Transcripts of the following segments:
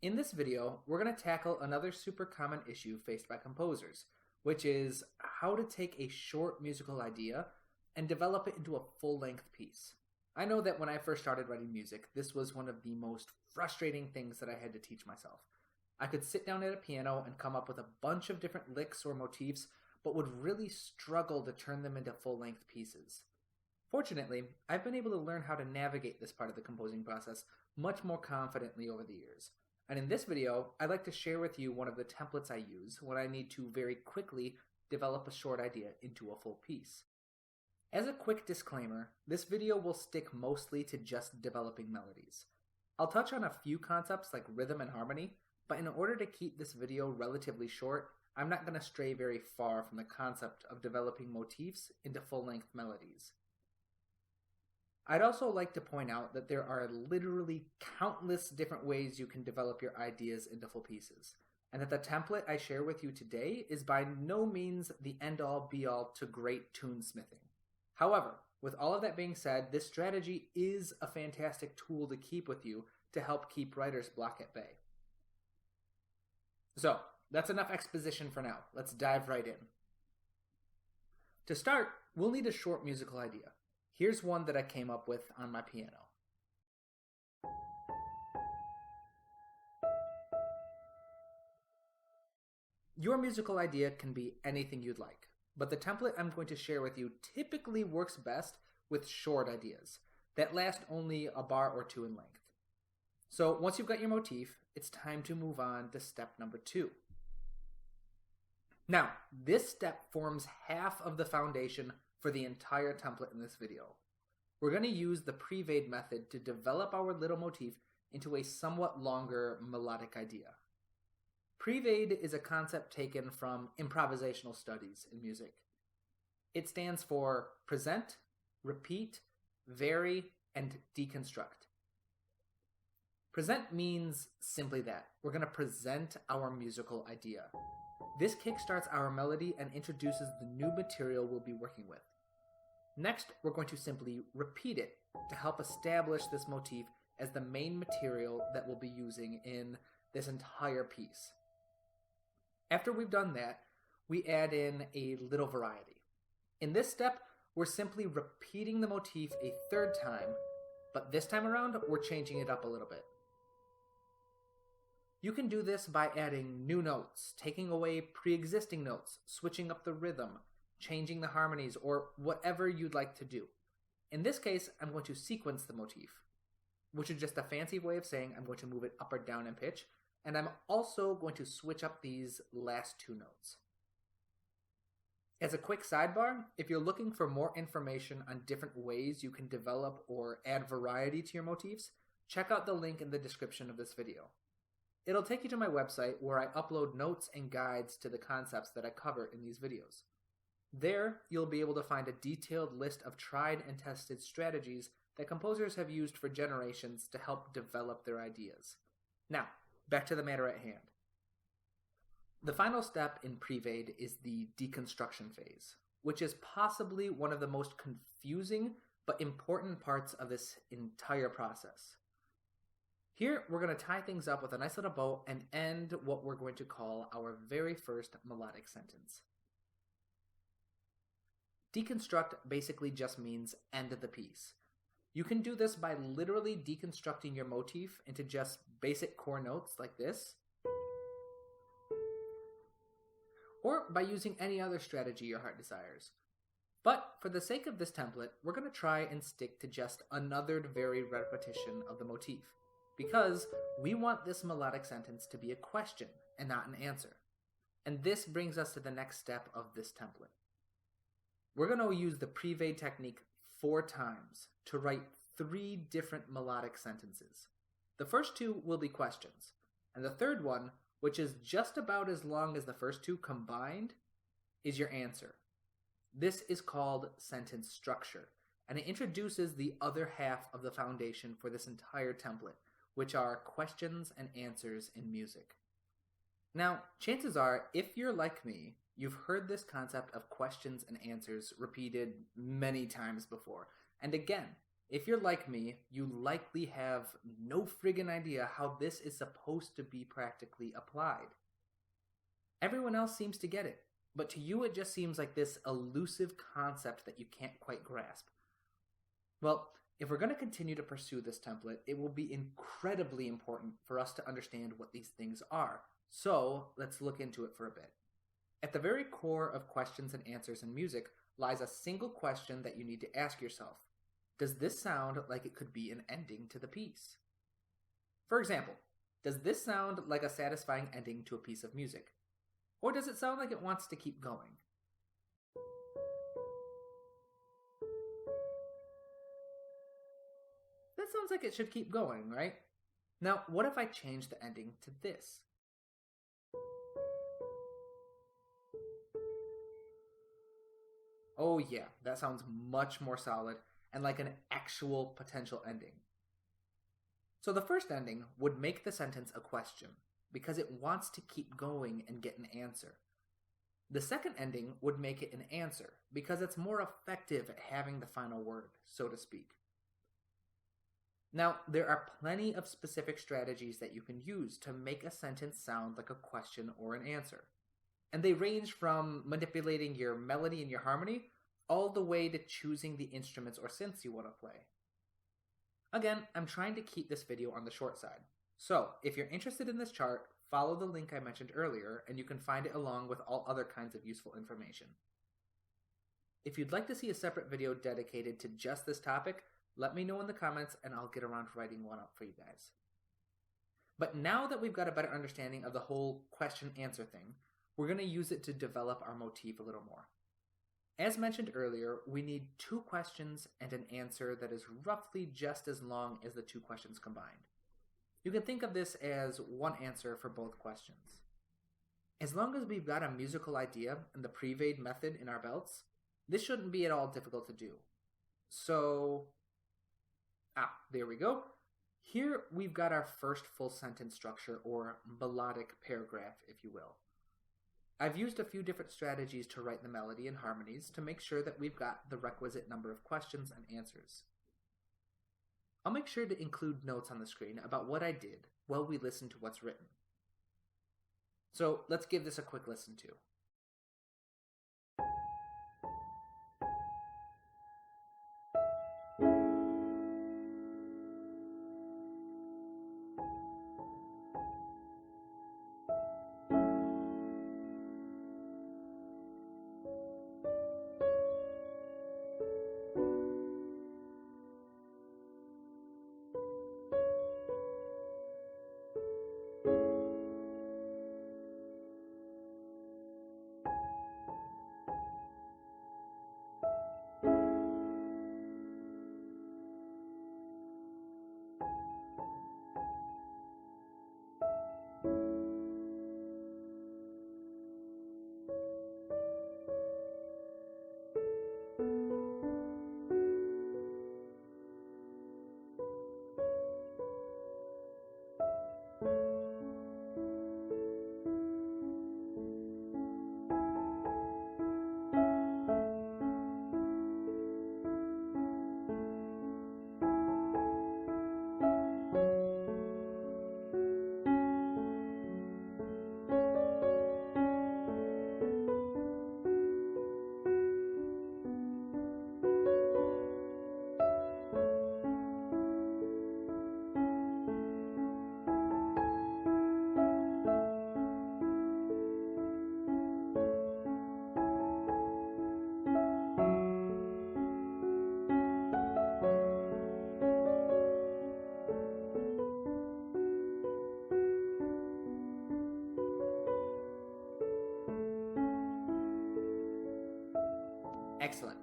In this video, we're going to tackle another super common issue faced by composers, which is how to take a short musical idea and develop it into a full-length piece. I know that when I first started writing music, this was one of the most frustrating things that I had to teach myself. I could sit down at a piano and come up with a bunch of different licks or motifs, but would really struggle to turn them into full-length pieces. Fortunately, I've been able to learn how to navigate this part of the composing process much more confidently over the years. And in this video, I'd like to share with you one of the templates I use when I need to very quickly develop a short idea into a full piece. As a quick disclaimer, this video will stick mostly to just developing melodies. I'll touch on a few concepts like rhythm and harmony, but in order to keep this video relatively short, I'm not going to stray very far from the concept of developing motifs into full-length melodies. I'd also like to point out that there are literally countless different ways you can develop your ideas into full pieces, and that the template I share with you today is by no means the end-all be-all to great tunesmithing. However, with all of that being said, this strategy is a fantastic tool to keep with you to help keep writer's block at bay. So, that's enough exposition for now. Let's dive right in. To start, we'll need a short musical idea. Here's one that I came up with on my piano. Your musical idea can be anything you'd like, but the template I'm going to share with you typically works best with short ideas that last only a bar or two in length. So once you've got your motif, it's time to move on to step number 2. Now, this step forms half of the foundation for the entire template in this video. We're going to use the pre-vade method to develop our little motif into a somewhat longer melodic idea. Pre-vade is a concept taken from improvisational studies in music. It stands for present, repeat, vary, and deconstruct. Present means simply that. We're going to present our musical idea. This kickstarts our melody and introduces the new material we'll be working with. Next, we're going to simply repeat it to help establish this motif as the main material that we'll be using in this entire piece. After we've done that, we add in a little variety. In this step, we're simply repeating the motif a third time, but this time around, we're changing it up a little bit. You can do this by adding new notes, taking away pre-existing notes, switching up the rhythm, changing the harmonies, or whatever you'd like to do. In this case, I'm going to sequence the motif, which is just a fancy way of saying I'm going to move it up or down in pitch, and I'm also going to switch up these last two notes. As a quick sidebar, if you're looking for more information on different ways you can develop or add variety to your motifs, check out the link in the description of this video. It'll take you to my website where I upload notes and guides to the concepts that I cover in these videos. There, you'll be able to find a detailed list of tried and tested strategies that composers have used for generations to help develop their ideas. Now, back to the matter at hand. The final step in pre-vade is the deconstruction phase, which is possibly one of the most confusing but important parts of this entire process. Here, we're going to tie things up with a nice little bow and end what we're going to call our very first melodic sentence. Deconstruct basically just means end of the piece. You can do this by literally deconstructing your motif into just basic core notes like this, or by using any other strategy your heart desires. But for the sake of this template, we're going to try and stick to just another varied repetition of the motif, because we want this melodic sentence to be a question and not an answer. And this brings us to the next step of this template. We're going to use the pre-vade technique 4 times to write 3 different melodic sentences. The first 2 will be questions, and the third one, which is just about as long as the first 2 combined, is your answer. This is called sentence structure, and it introduces the other half of the foundation for this entire template, which are questions and answers in music. Now, chances are, if you're like me, you've heard this concept of questions and answers repeated many times before. And again, If you're like me, you likely have no friggin' idea how this is supposed to be practically applied. Everyone else seems to get it, but to you it just seems like this elusive concept that you can't quite grasp. Well, if we're going to continue to pursue this template, it will be incredibly important for us to understand what these things are. So let's look into it for a bit. At the very core of questions and answers in music lies a single question that you need to ask yourself. Does this sound like it could be an ending to the piece? For example, does this sound like a satisfying ending to a piece of music? Or does it sound like it wants to keep going? That sounds like it should keep going, right? Now, what if I change the ending to this? Oh yeah, that sounds much more solid and like an actual potential ending. So the first ending would make the sentence a question, because it wants to keep going and get an answer. The second ending would make it an answer, because it's more effective at having the final word, so to speak. Now, there are plenty of specific strategies that you can use to make a sentence sound like a question or an answer. And they range from manipulating your melody and your harmony all the way to choosing the instruments or synths you want to play. Again, I'm trying to keep this video on the short side. So, if you're interested in this chart, follow the link I mentioned earlier and you can find it along with all other kinds of useful information. If you'd like to see a separate video dedicated to just this topic, let me know in the comments and I'll get around to writing one up for you guys. But now that we've got a better understanding of the whole question-answer thing, we're going to use it to develop our motif a little more. As mentioned earlier, we need 2 questions and an answer that is roughly just as long as the 2 questions combined. You can think of this as one answer for both questions. As long as we've got a musical idea and the pre-vade method in our belts, this shouldn't be at all difficult to do. So, there we go. Here we've got our first full sentence structure, or melodic paragraph, if you will. I've used a few different strategies to write the melody and harmonies to make sure that we've got the requisite number of questions and answers. I'll make sure to include notes on the screen about what I did while we listen to what's written. So let's give this a quick listen to. Excellent.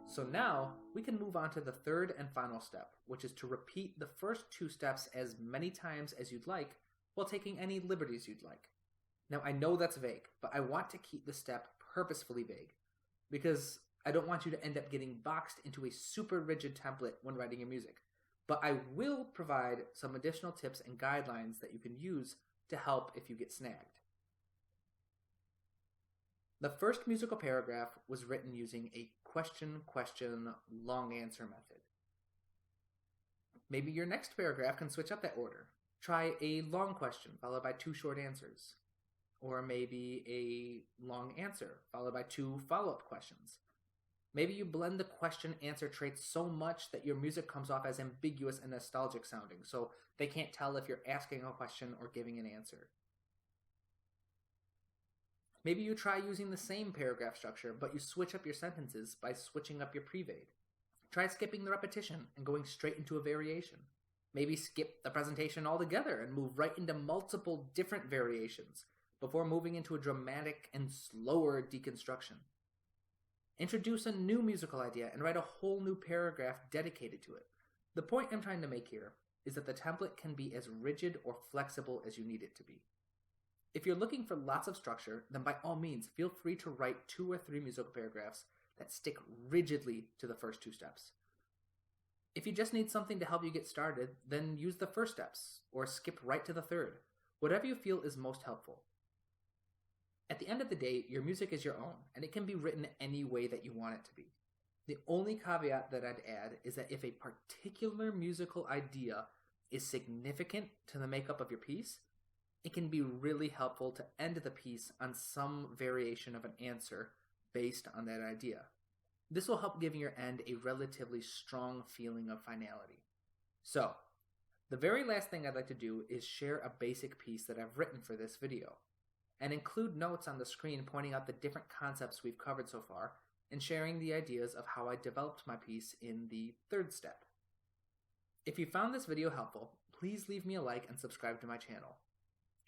So now we can move on to the third and final step, which is to repeat the first 2 steps as many times as you'd like while taking any liberties you'd like. Now I know that's vague, but I want to keep the step purposefully vague because I don't want you to end up getting boxed into a super rigid template when writing your music. But I will provide some additional tips and guidelines that you can use to help if you get snagged. The first musical paragraph was written using a question-question long answer method. Maybe your next paragraph can switch up that order. Try a long question followed by 2 short answers. Or maybe a long answer followed by 2 follow-up questions. Maybe you blend the question-answer traits so much that your music comes off as ambiguous and nostalgic sounding, so they can't tell if you're asking a question or giving an answer. Maybe you try using the same paragraph structure, but you switch up your sentences by switching up your prevade. Try skipping the repetition and going straight into a variation. Maybe skip the presentation altogether and move right into multiple different variations before moving into a dramatic and slower deconstruction. Introduce a new musical idea and write a whole new paragraph dedicated to it. The point I'm trying to make here is that the template can be as rigid or flexible as you need it to be. If you're looking for lots of structure, then by all means, feel free to write 2 or 3 musical paragraphs that stick rigidly to the first 2 steps. If you just need something to help you get started, then use the first steps, or skip right to the third, whatever you feel is most helpful. At the end of the day, your music is your own, and it can be written any way that you want it to be. The only caveat that I'd add is that if a particular musical idea is significant to the makeup of your piece, it can be really helpful to end the piece on some variation of an answer based on that idea. This will help giving your end a relatively strong feeling of finality. So, the very last thing I'd like to do is share a basic piece that I've written for this video, and include notes on the screen pointing out the different concepts we've covered so far, and sharing the ideas of how I developed my piece in the 3rd step. If you found this video helpful, please leave me a like and subscribe to my channel.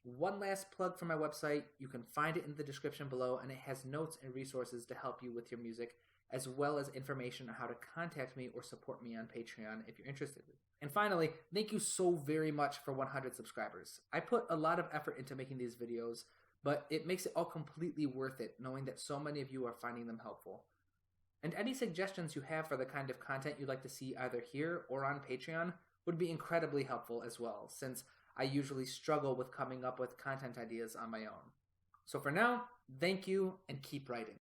One last plug for my website, you can find it in the description below, and it has notes and resources to help you with your music, as well as information on how to contact me or support me on Patreon if you're interested. And finally, thank you so very much for 100 subscribers. I put a lot of effort into making these videos, but it makes it all completely worth it knowing that so many of you are finding them helpful. And any suggestions you have for the kind of content you'd like to see either here or on Patreon would be incredibly helpful as well, since I usually struggle with coming up with content ideas on my own. So for now, thank you and keep writing.